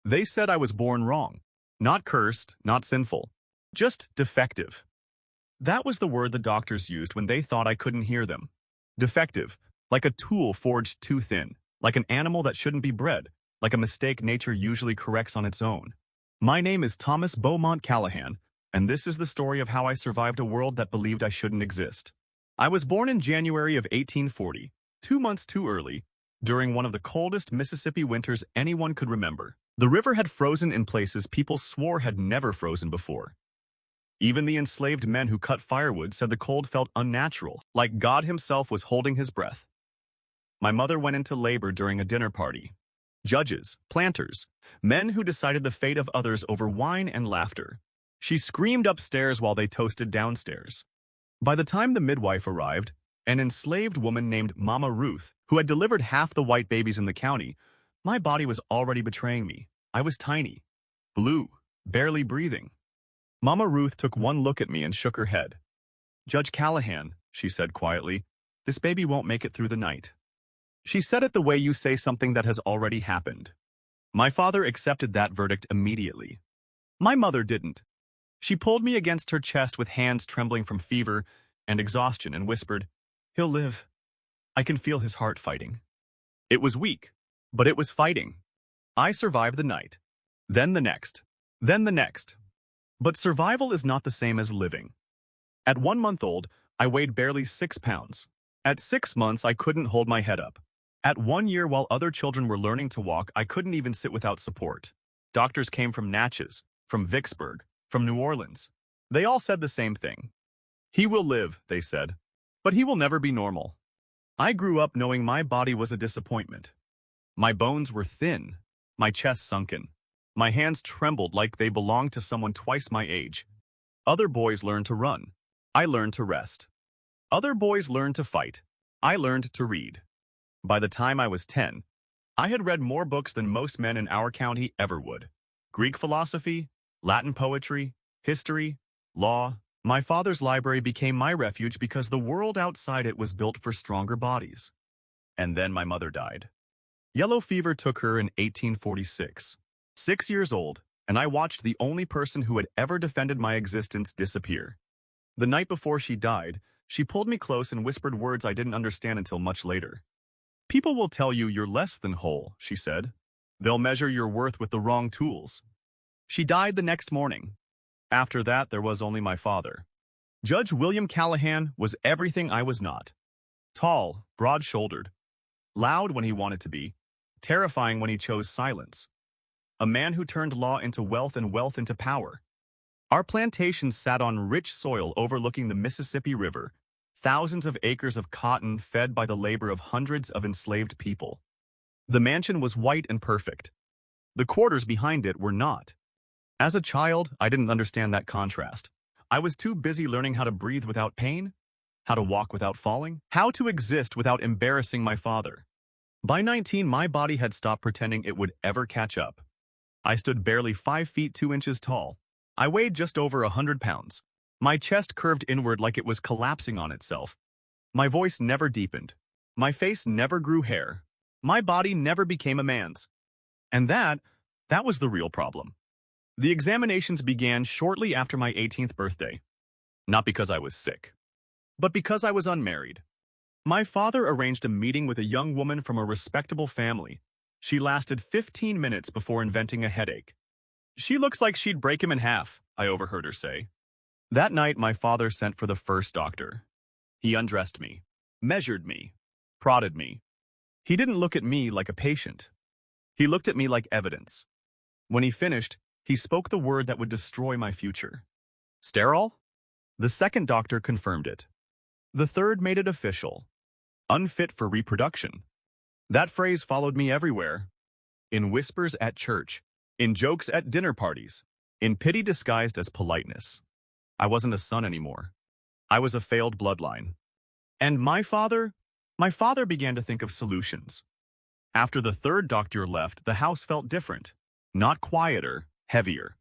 They said I was born wrong. Not cursed, not sinful. Just defective. That was the word the doctors used when they thought I couldn't hear them. Defective, like a tool forged too thin, like an animal that shouldn't be bred, like a mistake nature usually corrects on its own. My name is Thomas Beaumont Callahan, and this is the story of how I survived a world that believed I shouldn't exist. I was born in January of 1840, 2 months too early, during one of the coldest Mississippi winters anyone could remember. The river had frozen in places people swore had never frozen before. Even the enslaved men who cut firewood said the cold felt unnatural, like God himself was holding his breath. My mother went into labor during a dinner party. Judges, planters, men who decided the fate of others over wine and laughter. She screamed upstairs while they toasted downstairs. By the time the midwife arrived, an enslaved woman named Mama Ruth, who had delivered half the white babies in the county, my body was already betraying me. I was tiny, blue, barely breathing. Mama Ruth took one look at me and shook her head. "Judge Callahan," she said quietly, "this baby won't make it through the night." She said it the way you say something that has already happened. My father accepted that verdict immediately. My mother didn't. She pulled me against her chest with hands trembling from fever and exhaustion and whispered, "He'll live. I can feel his heart fighting." It was weak, but it was fighting. I survived the night. Then the next. Then the next. But survival is not the same as living. At 1 month old, I weighed barely 6 pounds. At 6 months, I couldn't hold my head up. At 1 year, while other children were learning to walk, I couldn't even sit without support. Doctors came from Natchez, from Vicksburg, from New Orleans. They all said the same thing. "He will live," they said, "but he will never be normal." I grew up knowing my body was a disappointment. My bones were thin, my chest sunken. My hands trembled like they belonged to someone twice my age. Other boys learned to run. I learned to rest. Other boys learned to fight. I learned to read. By the time I was 10, I had read more books than most men in our county ever would. Greek philosophy, Latin poetry, history, law. My father's library became my refuge because the world outside it was built for stronger bodies. And then my mother died. Yellow fever took her in 1846. 6 years old, and I watched the only person who had ever defended my existence disappear. The night before she died, she pulled me close and whispered words I didn't understand until much later. "People will tell you you're less than whole," she said. "They'll measure your worth with the wrong tools." She died the next morning. After that, there was only my father. Judge William Callahan was everything I was not. Tall, broad-shouldered, loud when he wanted to be, terrifying when he chose silence. A man who turned law into wealth and wealth into power. Our plantations sat on rich soil overlooking the Mississippi River, thousands of acres of cotton fed by the labor of hundreds of enslaved people. The mansion was white and perfect. The quarters behind it were not. As a child, I didn't understand that contrast. I was too busy learning how to breathe without pain, how to walk without falling, how to exist without embarrassing my father. By 19, my body had stopped pretending it would ever catch up. I stood barely 5 feet 2 inches tall. I weighed just over 100 pounds. My chest curved inward like it was collapsing on itself. My voice never deepened. My face never grew hair. My body never became a man's. And that was the real problem. The examinations began shortly after my 18th birthday. Not because I was sick, but because I was unmarried. My father arranged a meeting with a young woman from a respectable family. She lasted 15 minutes before inventing a headache. "She looks like she'd break him in half," I overheard her say. That night, my father sent for the first doctor. He undressed me, measured me, prodded me. He didn't look at me like a patient. He looked at me like evidence. When he finished, he spoke the word that would destroy my future. "Sterile?" The second doctor confirmed it. The third made it official. "Unfit for reproduction." That phrase followed me everywhere. In whispers at church, in jokes at dinner parties, in pity disguised as politeness. I wasn't a son anymore. I was a failed bloodline. And my father began to think of solutions. After the third doctor left, the house felt different. Not quieter, heavier.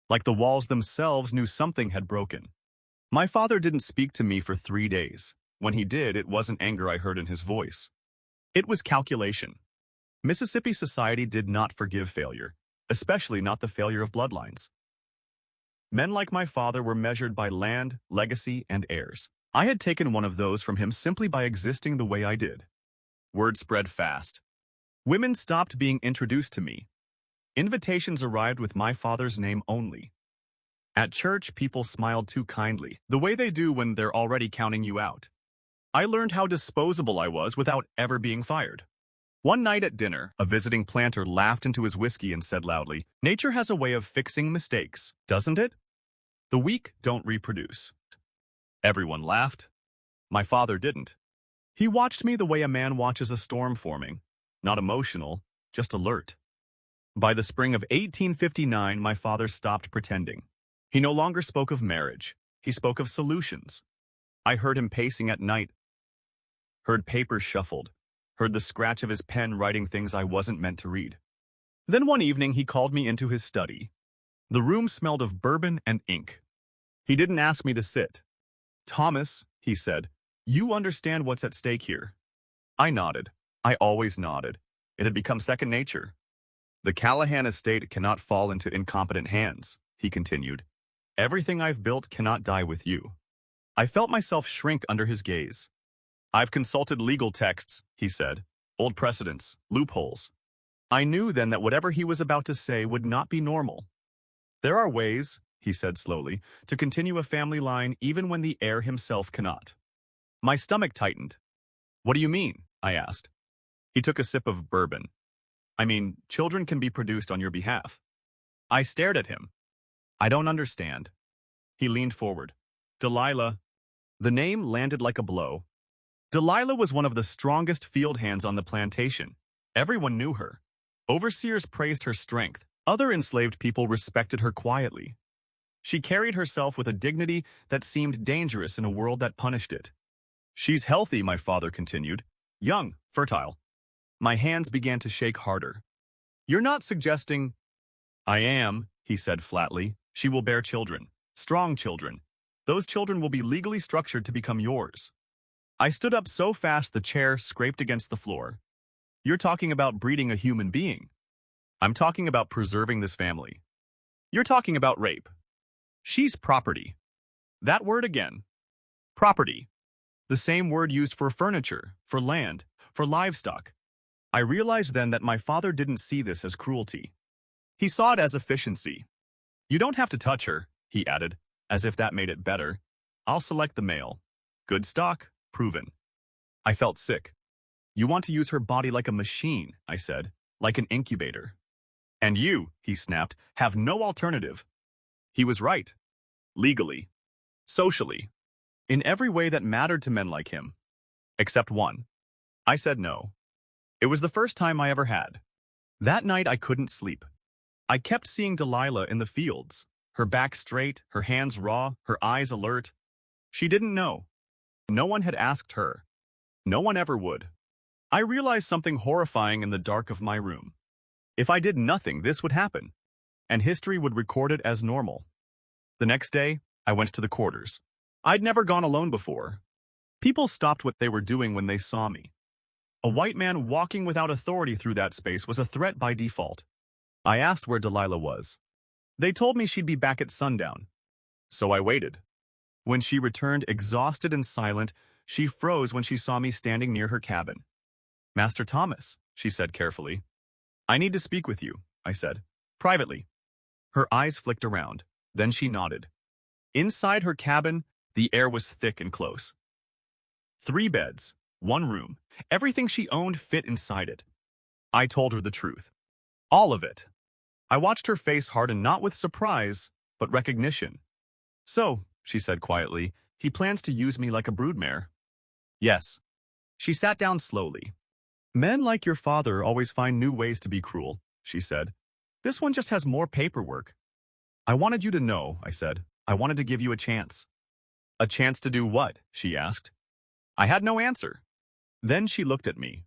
Like the walls themselves knew something had broken. My father didn't speak to me for 3 days. When he did, it wasn't anger I heard in his voice. It was calculation. Mississippi society did not forgive failure, especially not the failure of bloodlines. Men like my father were measured by land, legacy, and heirs. I had taken one of those from him simply by existing the way I did. Word spread fast. Women stopped being introduced to me. Invitations arrived with my father's name only. At church, people smiled too kindly, the way they do when they're already counting you out. I learned how disposable I was without ever being fired. One night at dinner, a visiting planter laughed into his whiskey and said loudly, "Nature has a way of fixing mistakes, doesn't it? The weak don't reproduce." Everyone laughed. My father didn't. He watched me the way a man watches a storm forming. Not emotional, just alert. By the spring of 1859, my father stopped pretending. He no longer spoke of marriage. He spoke of solutions. I heard him pacing at night, heard papers shuffled, heard the scratch of his pen writing things I wasn't meant to read. Then one evening he called me into his study. The room smelled of bourbon and ink. He didn't ask me to sit. "Thomas," he said, "you understand what's at stake here." I nodded. I always nodded. It had become second nature. "The Callahan estate cannot fall into incompetent hands," he continued. "Everything I've built cannot die with you." I felt myself shrink under his gaze. "I've consulted legal texts," he said. "Old precedents, loopholes." I knew then that whatever he was about to say would not be normal. "There are ways," he said slowly, "to continue a family line even when the heir himself cannot." My stomach tightened. "What do you mean?" I asked. He took a sip of bourbon. "I mean, children can be produced on your behalf." I stared at him. "I don't understand." He leaned forward. "Delilah." The name landed like a blow. Delilah was one of the strongest field hands on the plantation. Everyone knew her. Overseers praised her strength. Other enslaved people respected her quietly. She carried herself with a dignity that seemed dangerous in a world that punished it. "She's healthy," my father continued. "Young, fertile." My hands began to shake harder. "You're not suggesting—" "I am," he said flatly. "She will bear children. Strong children. Those children will be legally structured to become yours." I stood up so fast the chair scraped against the floor. "You're talking about breeding a human being. I'm talking about preserving this family. You're talking about rape. She's property." That word again. Property. The same word used for furniture, for land, for livestock. I realized then that my father didn't see this as cruelty. He saw it as efficiency. "You don't have to touch her," he added, as if that made it better. "I'll select the male. Good stock, proven." I felt sick. "You want to use her body like a machine," I said, "like an incubator." "And you," he snapped, "have no alternative." He was right. Legally. Socially. In every way that mattered to men like him. Except one. I said no. It was the first time I ever had. That night I couldn't sleep. I kept seeing Delilah in the fields, her back straight, her hands raw, her eyes alert. She didn't know. No one had asked her. No one ever would. I realized something horrifying in the dark of my room. If I did nothing, this would happen, and history would record it as normal. The next day, I went to the quarters. I'd never gone alone before. People stopped what they were doing when they saw me. A white man walking without authority through that space was a threat by default. I asked where Delilah was. They told me she'd be back at sundown. So I waited. When she returned exhausted and silent, she froze when she saw me standing near her cabin. "Master Thomas," she said carefully. "I need to speak with you," I said, privately. Her eyes flicked around. Then she nodded. Inside her cabin, the air was thick and close. 3 beds, 1 room, everything she owned fit inside it. I told her the truth. All of it. I watched her face harden not with surprise, but recognition. "So," she said quietly, "he plans to use me like a broodmare." "Yes." She sat down slowly. "Men like your father always find new ways to be cruel," she said. "This one just has more paperwork." "I wanted you to know," I said. "I wanted to give you a chance." "A chance to do what?" she asked. I had no answer. Then she looked at me.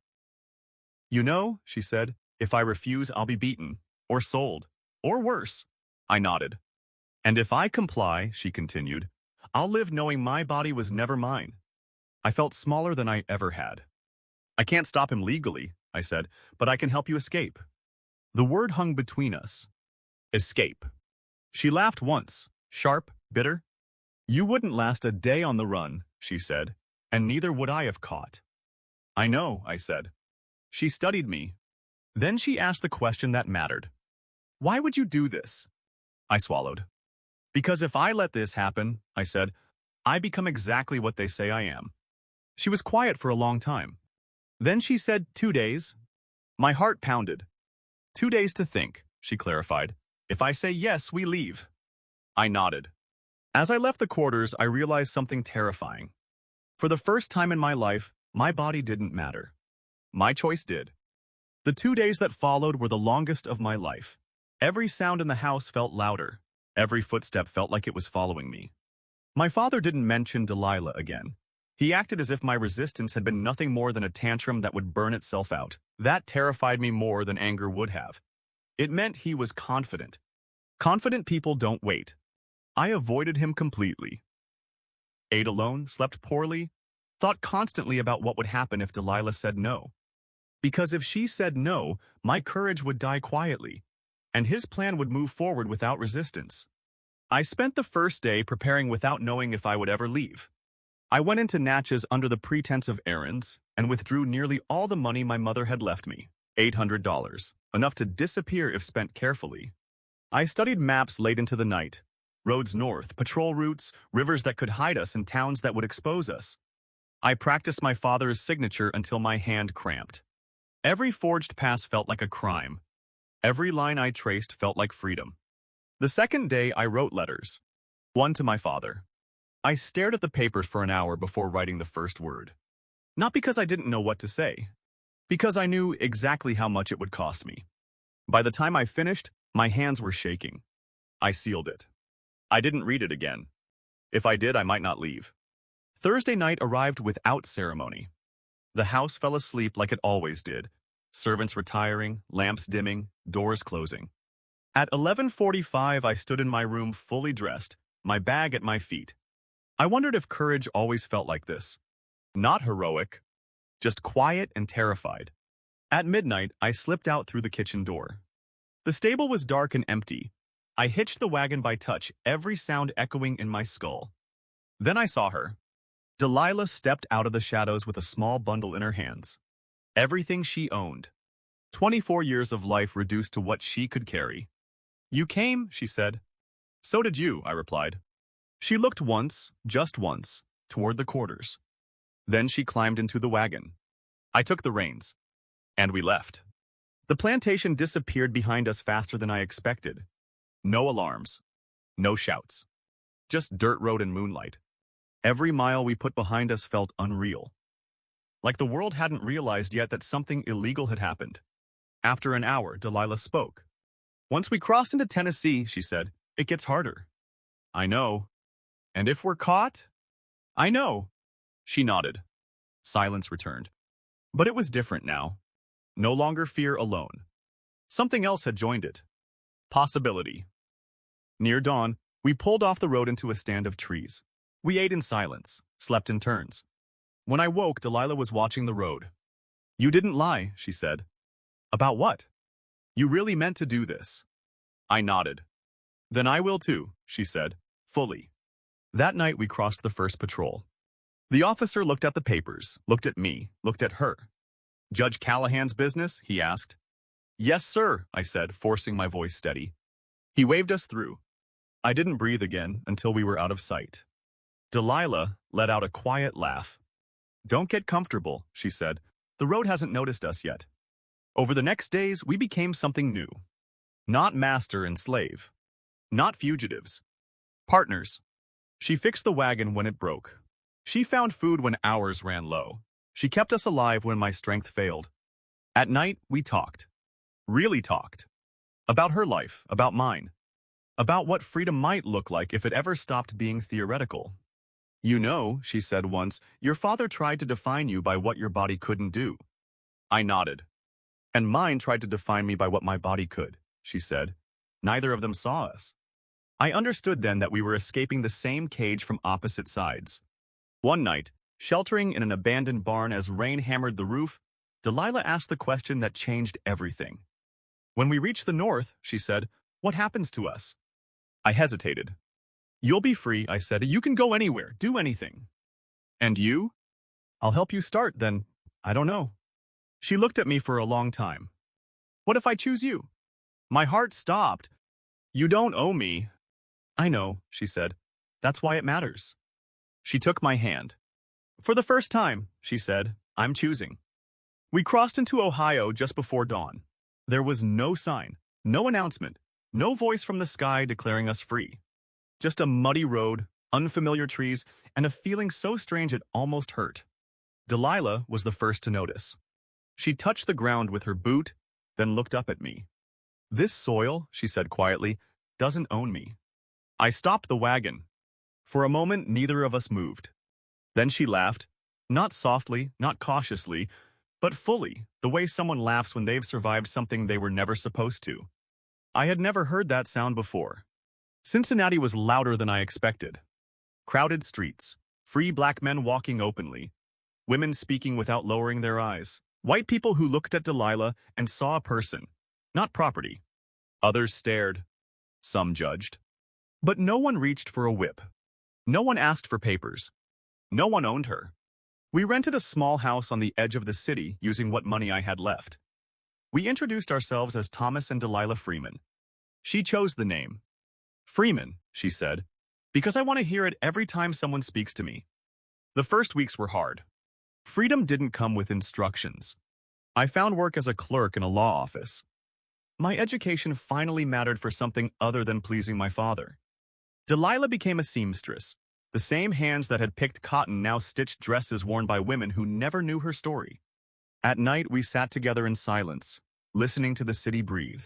"You know," she said, "if I refuse, I'll be beaten, or sold, or worse." I nodded. "And if I comply," she continued, "I'll live knowing my body was never mine." I felt smaller than I ever had. "I can't stop him legally," I said, "but I can help you escape." The word hung between us. Escape. She laughed once, sharp, bitter. You wouldn't last a day on the run, she said, and neither would I if caught. I know, I said. She studied me. Then she asked the question that mattered. Why would you do this? I swallowed. Because if I let this happen, I said, I become exactly what they say I am. She was quiet for a long time. Then she said 2 days. My heart pounded. 2 days to think, she clarified. If I say yes, we leave. I nodded. As I left the quarters, I realized something terrifying. For the first time in my life, my body didn't matter. My choice did. The 2 days that followed were the longest of my life. Every sound in the house felt louder. Every footstep felt like it was following me. My father didn't mention Delilah again. He acted as if my resistance had been nothing more than a tantrum that would burn itself out. That terrified me more than anger would have. It meant he was confident. Confident people don't wait. I avoided him completely. Ate alone, slept poorly, thought constantly about what would happen if Delilah said no. Because if she said no, my courage would die quietly, and his plan would move forward without resistance. I spent the first day preparing without knowing if I would ever leave. I went into Natchez under the pretense of errands and withdrew nearly all the money my mother had left me, $800, enough to disappear if spent carefully. I studied maps late into the night, roads north, patrol routes, rivers that could hide us and towns that would expose us. I practiced my father's signature until my hand cramped. Every forged pass felt like a crime. Every line I traced felt like freedom. The second day, I wrote letters. One to my father. I stared at the papers for an hour before writing the first word. Not because I didn't know what to say, because I knew exactly how much it would cost me. By the time I finished, my hands were shaking. I sealed it. I didn't read it again. If I did, I might not leave. Thursday night arrived without ceremony. The house fell asleep like it always did. Servants retiring, lamps dimming, doors closing. At 11:45, I stood in my room fully dressed, my bag at my feet. I wondered if courage always felt like this. Not heroic, just quiet and terrified. At midnight, I slipped out through the kitchen door. The stable was dark and empty. I hitched the wagon by touch, every sound echoing in my skull. Then I saw her. Delilah stepped out of the shadows with a small bundle in her hands. Everything she owned. 24 years of life reduced to what she could carry. You came, she said. So did you, I replied. She looked once, just once, toward the quarters. Then she climbed into the wagon. I took the reins, and we left. The plantation disappeared behind us faster than I expected. No alarms, no shouts, just dirt road and moonlight. Every mile we put behind us felt unreal. Like the world hadn't realized yet that something illegal had happened. After an hour, Delilah spoke. Once we crossed into Tennessee, she said, it gets harder. I know. And if we're caught? I know. She nodded. Silence returned. But it was different now. No longer fear alone. Something else had joined it. Possibility. Near dawn, we pulled off the road into a stand of trees. We ate in silence, slept in turns. When I woke, Delilah was watching the road. You didn't lie, she said. About what? You really meant to do this. I nodded. Then I will too, she said, fully. That night we crossed the first patrol. The officer looked at the papers, looked at me, looked at her. Judge Callahan's business? He asked. Yes, sir, I said, forcing my voice steady. He waved us through. I didn't breathe again until we were out of sight. Delilah let out a quiet laugh. Don't get comfortable, she said. The road hasn't noticed us yet. Over the next days, we became something new. Not master and slave. Not fugitives. Partners. She fixed the wagon when it broke. She found food when ours ran low. She kept us alive when my strength failed. At night, we talked. Really talked. About her life, about mine. About what freedom might look like if it ever stopped being theoretical. You know, she said once, your father tried to define you by what your body couldn't do. I nodded. And mine tried to define me by what my body could, she said. Neither of them saw us. I understood then that we were escaping the same cage from opposite sides. One night, sheltering in an abandoned barn as rain hammered the roof, Delilah asked the question that changed everything. When we reach the north, she said, What happens to us? I hesitated. You'll be free, I said. You can go anywhere, do anything. And you? I'll help you start, then. I don't know. She looked at me for a long time. What if I choose you? My heart stopped. You don't owe me. I know, she said. That's why it matters. She took my hand. For the first time, she said, I'm choosing. We crossed into Ohio just before dawn. There was no sign, no announcement, no voice from the sky declaring us free. Just a muddy road, unfamiliar trees, and a feeling so strange it almost hurt. Delilah was the first to notice. She touched the ground with her boot, then looked up at me. This soil, she said quietly, doesn't own me. I stopped the wagon. For a moment, neither of us moved. Then she laughed, not softly, not cautiously, but fully, the way someone laughs when they've survived something they were never supposed to. I had never heard that sound before. Cincinnati was louder than I expected. Crowded streets, free black men walking openly, women speaking without lowering their eyes, white people who looked at Delilah and saw a person, not property. Others stared. Some judged. But no one reached for a whip. No one asked for papers. No one owned her. We rented a small house on the edge of the city using what money I had left. We introduced ourselves as Thomas and Delilah Freeman. She chose the name. Freeman, she said, because I want to hear it every time someone speaks to me. The first weeks were hard. Freedom didn't come with instructions. I found work as a clerk in a law office. My education finally mattered for something other than pleasing my father. Delilah became a seamstress. The same hands that had picked cotton now stitched dresses worn by women who never knew her story. At night, we sat together in silence, listening to the city breathe.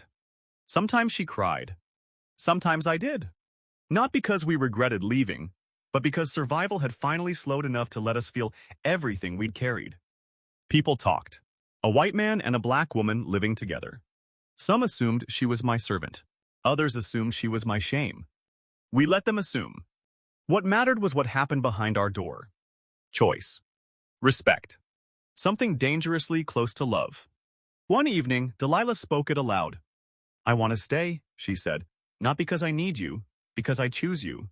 Sometimes she cried. Sometimes I did. Not because we regretted leaving, but because survival had finally slowed enough to let us feel everything we'd carried. People talked. A white man and a black woman living together. Some assumed she was my servant. Others assumed she was my shame. We let them assume. What mattered was what happened behind our door. Choice. Respect. Something dangerously close to love. One evening, Delilah spoke it aloud. I want to stay, she said, not because I need you, because I choose you.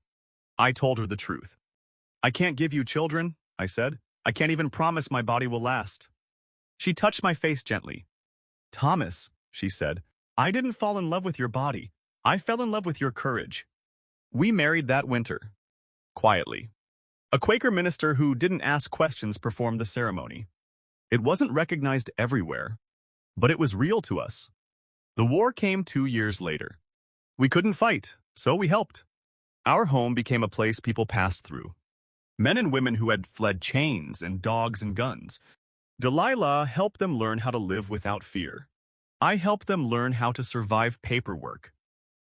I told her the truth. I can't give you children, I said. I can't even promise my body will last. She touched my face gently. Thomas, she said, I didn't fall in love with your body. I fell in love with your courage. We married that winter. Quietly. A Quaker minister who didn't ask questions performed the ceremony. It wasn't recognized everywhere, but it was real to us. The war came 2 years later. We couldn't fight, so we helped. Our home became a place people passed through. Men and women who had fled chains and dogs and guns. Delilah helped them learn how to live without fear. I helped them learn how to survive paperwork.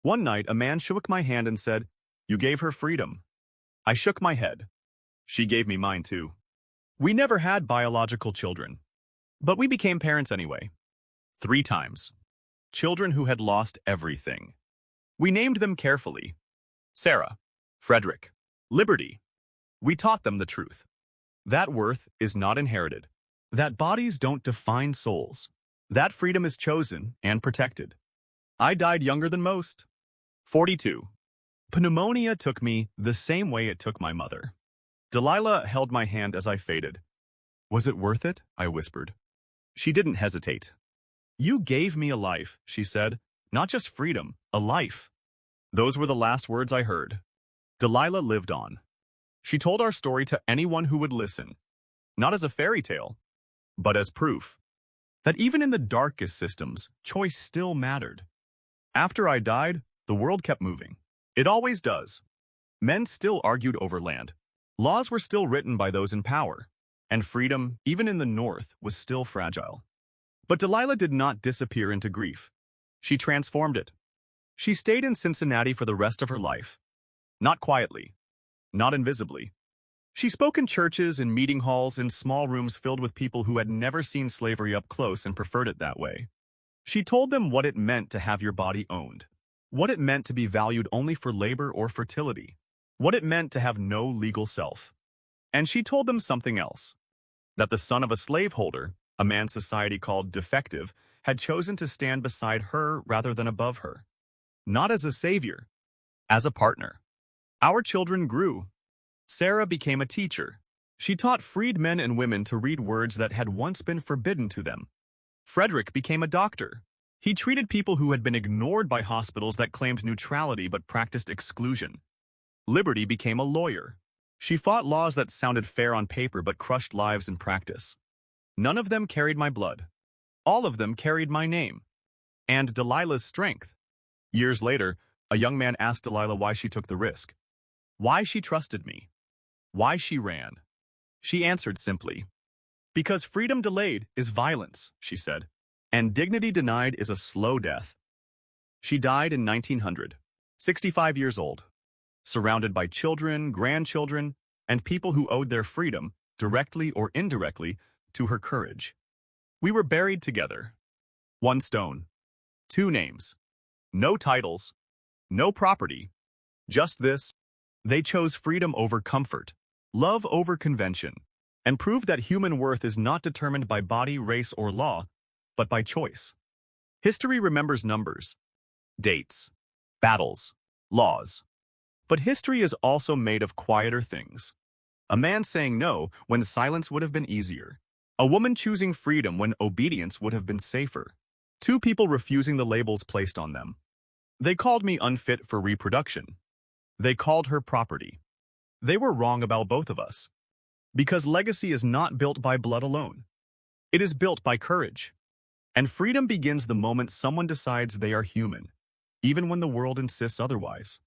One night, a man shook my hand and said, "You gave her freedom." I shook my head. She gave me mine too. We never had biological children, but we became parents anyway. 3 times. Children who had lost everything. We named them carefully. Sarah, Frederick, Liberty. We taught them the truth. That worth is not inherited. That bodies don't define souls. That freedom is chosen and protected. I died younger than most. 42. Pneumonia took me the same way it took my mother. Delilah held my hand as I faded. Was it worth it? I whispered. She didn't hesitate. You gave me a life, she said. Not just freedom, a life. Those were the last words I heard. Delilah lived on. She told our story to anyone who would listen. Not as a fairy tale, but as proof that even in the darkest systems, choice still mattered. After I died, the world kept moving. It always does. Men still argued over land. Laws were still written by those in power. And freedom, even in the North, was still fragile. But Delilah did not disappear into grief. She transformed it. She stayed in Cincinnati for the rest of her life. Not quietly. Not invisibly. She spoke in churches and meeting halls in small rooms filled with people who had never seen slavery up close and preferred it that way. She told them what it meant to have your body owned. What it meant to be valued only for labor or fertility. What it meant to have no legal self. And she told them something else. That the son of a slaveholder, a man society called defective, had chosen to stand beside her rather than above her. not as a savior, as a partner. Our children grew. Sarah became a teacher. She taught freed men and women to read words that had once been forbidden to them. Frederick became a doctor. He treated people who had been ignored by hospitals that claimed neutrality but practiced exclusion. Liberty became a lawyer. She fought laws that sounded fair on paper but crushed lives in practice. None of them carried my blood. All of them carried my name. And Delilah's strength. Years later, a young man asked Delilah why she took the risk. Why she trusted me. Why she ran. She answered simply, "Because freedom delayed is violence," she said, "and dignity denied is a slow death." She died in 1900, 65 years old, surrounded by children, grandchildren, and people who owed their freedom, directly or indirectly, to her courage. We were buried together. One stone, two names, no titles, no property, just this. They chose freedom over comfort, love over convention, and proved that human worth is not determined by body, race, or law, but by choice. History remembers numbers, dates, battles, laws. But history is also made of quieter things. A man saying no when silence would have been easier. A woman choosing freedom when obedience would have been safer. Two people refusing the labels placed on them. They called me unfit for reproduction. They called her property. They were wrong about both of us. Because legacy is not built by blood alone. It is built by courage. And freedom begins the moment someone decides they are human, even when the world insists otherwise.